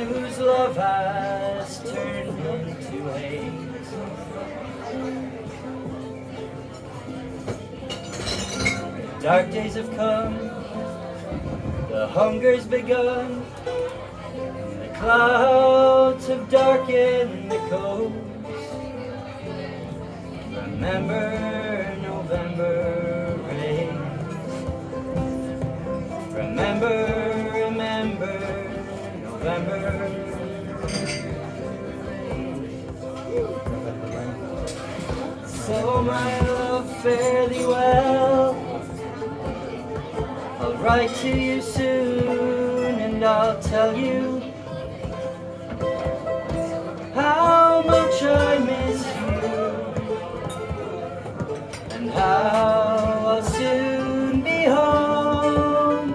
whose love has turned into hate. The dark days have come, the hunger's begun, the clouds have darkened the coast. Remember November rain. Remember November. So my love, fare thee well. I'll write to you soon, and I'll tell you how much I miss you, and how I'll soon be home.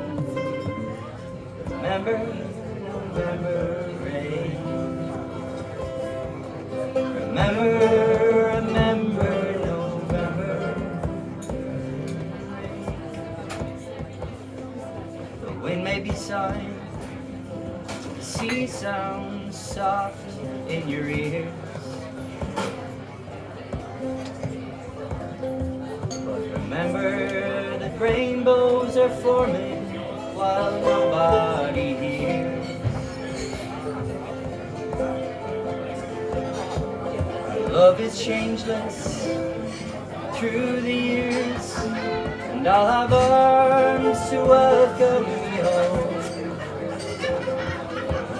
Remember November rain. Remember November. The wind may be sighing, the sea sounds soft in your ears, but remember that rainbows are forming while nobody hears. Love is changeless through the years, and I'll have arms to welcome me home.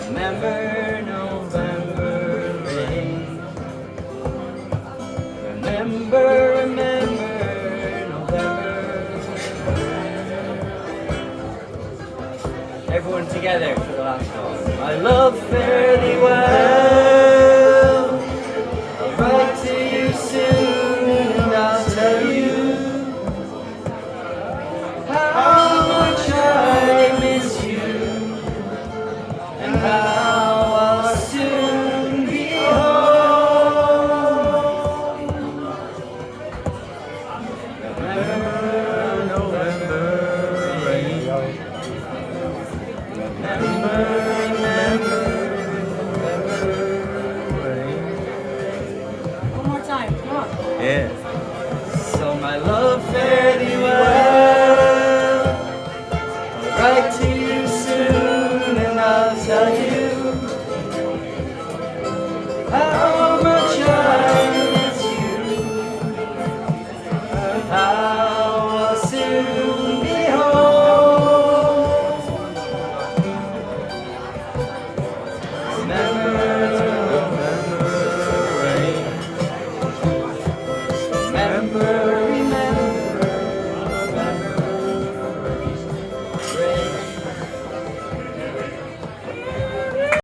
Remember November rain. Remember November. Everyone together for the last one. My love, fare thee well. I'll write to you soon, and I'll tell you how much I miss you, and how I'll soon be home. Remember November rain. Remember rain. One more time, come on. Yeah. So my love, fare thee well. I'll write to you soon, and I'll tell you